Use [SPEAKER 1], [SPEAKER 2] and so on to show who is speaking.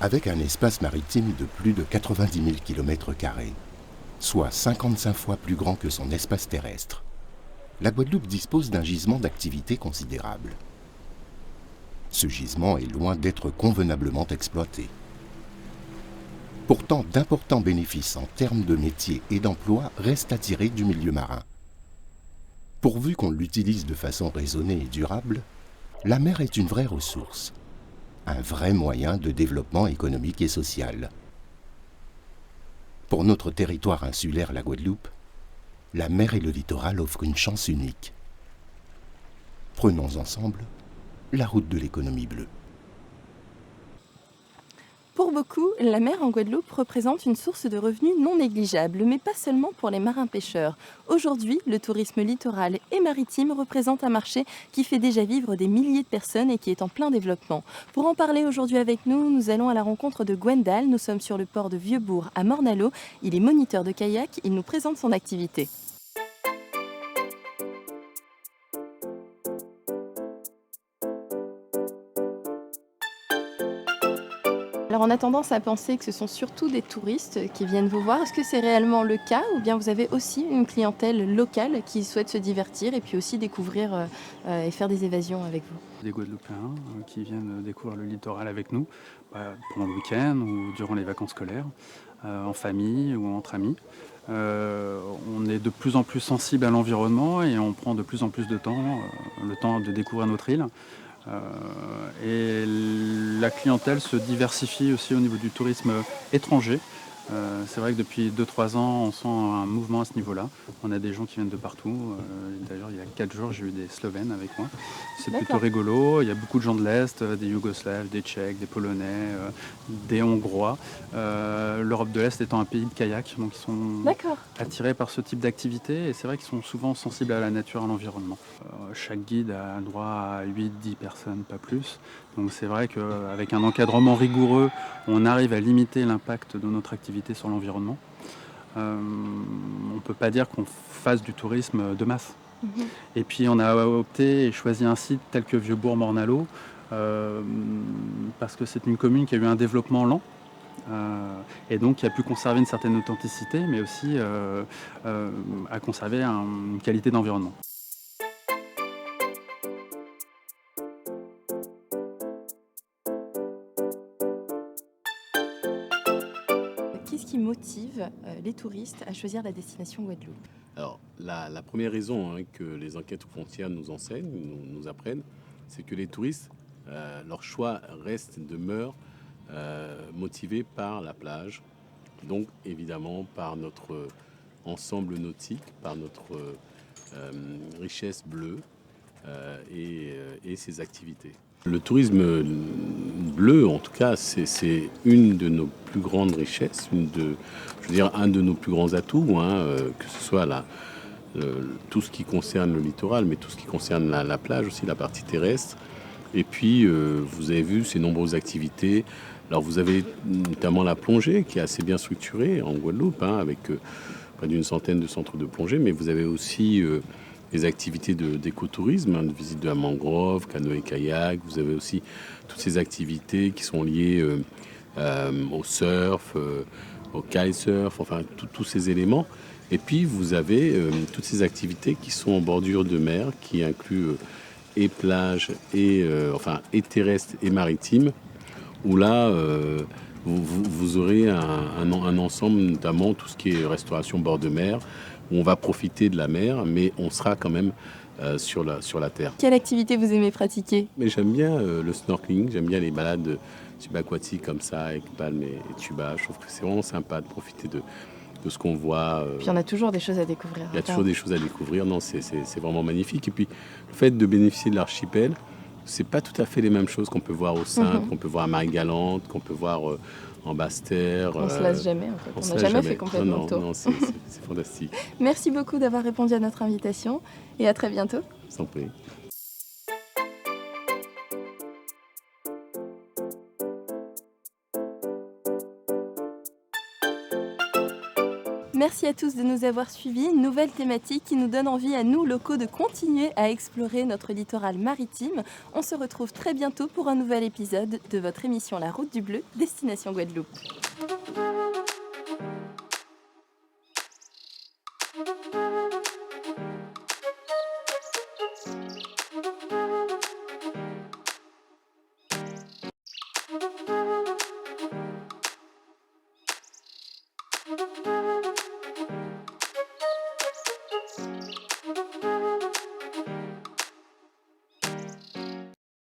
[SPEAKER 1] Avec un espace maritime de plus de 90 000 km², soit 55 fois plus grand que son espace terrestre, la Guadeloupe dispose d'un gisement d'activité considérable. Ce gisement est loin d'être convenablement exploité. Pourtant, d'importants bénéfices en termes de métiers et d'emplois restent à tirer du milieu marin. Pourvu qu'on l'utilise de façon raisonnée et durable, la mer est une vraie ressource, un vrai moyen de développement économique et social. Pour notre territoire insulaire, la Guadeloupe, la mer et le littoral offrent une chance unique. Prenons ensemble la route de l'économie bleue.
[SPEAKER 2] Pour beaucoup, la mer en Guadeloupe représente une source de revenus non négligeable, mais pas seulement pour les marins-pêcheurs. Aujourd'hui, le tourisme littoral et maritime représente un marché qui fait déjà vivre des milliers de personnes et qui est en plein développement. Pour en parler aujourd'hui avec nous, nous allons à la rencontre de Gwendal. Nous sommes sur le port de Vieux-Bourg à Morne-à-l'Eau. Il est moniteur de kayak, il nous présente son activité. Alors on a tendance à penser que ce sont surtout des touristes qui viennent vous voir. Est-ce que c'est réellement le cas ou bien vous avez aussi une clientèle locale qui souhaite se divertir et puis aussi découvrir et faire des évasions avec vous?
[SPEAKER 3] Des Guadeloupéens qui viennent découvrir le littoral avec nous pendant le week-end ou durant les vacances scolaires, en famille ou entre amis. On est de plus en plus sensible à l'environnement et on prend de plus en plus de temps, le temps de découvrir notre île. Et la clientèle se diversifie aussi au niveau du tourisme étranger. C'est vrai que depuis 2-3 ans, on sent un mouvement à ce niveau-là. On a des gens qui viennent de partout. D'ailleurs, il y a 4 jours, j'ai eu des Slovènes avec moi. C'est plutôt
[SPEAKER 2] D'accord.
[SPEAKER 3] rigolo. Il y a beaucoup de gens de l'Est, des Yougoslaves, des Tchèques, des Polonais, des Hongrois. L'Europe de l'Est étant un pays de kayak, donc ils sont
[SPEAKER 2] D'accord.
[SPEAKER 3] attirés par ce type d'activité et c'est vrai qu'ils sont souvent sensibles à la nature, à l'environnement. Chaque guide a le droit à 8-10 personnes, pas plus. Donc c'est vrai qu'avec un encadrement rigoureux, on arrive à limiter l'impact de notre activité sur l'environnement. On ne peut pas dire qu'on fasse du tourisme de masse.
[SPEAKER 2] Mhm.
[SPEAKER 3] Et puis on a opté et choisi un site tel que Vieux-Bourg-Morne-à-l'Eau parce que c'est une commune qui a eu un développement lent. Et donc qui a pu conserver une certaine authenticité, mais aussi à conserver une qualité d'environnement.
[SPEAKER 2] Qu'est-ce qui motive les touristes à choisir la destination Guadeloupe?
[SPEAKER 4] Alors, la première raison que les enquêtes aux frontières nous enseignent, nous apprennent, c'est que les touristes, leur choix reste, demeure motivé par la plage, donc évidemment par notre ensemble nautique, par notre richesse bleue et ses activités. Le tourisme bleu, en tout cas, c'est une de nos plus grandes richesses, un de nos plus grands atouts, que ce soit tout ce qui concerne le littoral, mais tout ce qui concerne la plage aussi, la partie terrestre. Et puis, vous avez vu ces nombreuses activités. Alors, vous avez notamment la plongée qui est assez bien structurée en Guadeloupe, avec près d'une centaine de centres de plongée, mais vous avez aussi les activités d'écotourisme, de visite de la mangrove, canoë-kayak. Vous avez aussi toutes ces activités qui sont liées au surf, au kitesurf, enfin tous ces éléments. Et puis vous avez toutes ces activités qui sont en bordure de mer, qui incluent et plage, et terrestre et maritime, où là vous aurez un ensemble, notamment tout ce qui est restauration bord de mer, où on va profiter de la mer, mais on sera quand même sur la terre.
[SPEAKER 2] Quelle activité vous aimez pratiquer?
[SPEAKER 4] Mais j'aime bien le snorkeling, j'aime bien les balades subaquatiques comme ça, avec palmes et tuba. Je trouve que c'est vraiment sympa de profiter de ce qu'on voit.
[SPEAKER 2] Puis il y en a toujours des choses à découvrir.
[SPEAKER 4] Il y a toujours des choses à découvrir. Non, c'est vraiment magnifique. Et puis, le fait de bénéficier de l'archipel, c'est pas tout à fait les mêmes choses qu'on peut voir au Sainte, qu'on peut voir à Marie-Galante, qu'on peut voir en Basse-Terre.
[SPEAKER 2] On se lasse jamais en fait. On
[SPEAKER 4] se
[SPEAKER 2] n'a
[SPEAKER 4] lasse
[SPEAKER 2] jamais fait complètement le tour.
[SPEAKER 4] Non, c'est fantastique.
[SPEAKER 2] Merci beaucoup d'avoir répondu à notre invitation et à très bientôt.
[SPEAKER 4] Sans prix.
[SPEAKER 2] Merci à tous de nous avoir suivis. Une nouvelle thématique qui nous donne envie à nous, locaux, de continuer à explorer notre littoral maritime. On se retrouve très bientôt pour un nouvel épisode de votre émission La Route du Bleu, Destination Guadeloupe.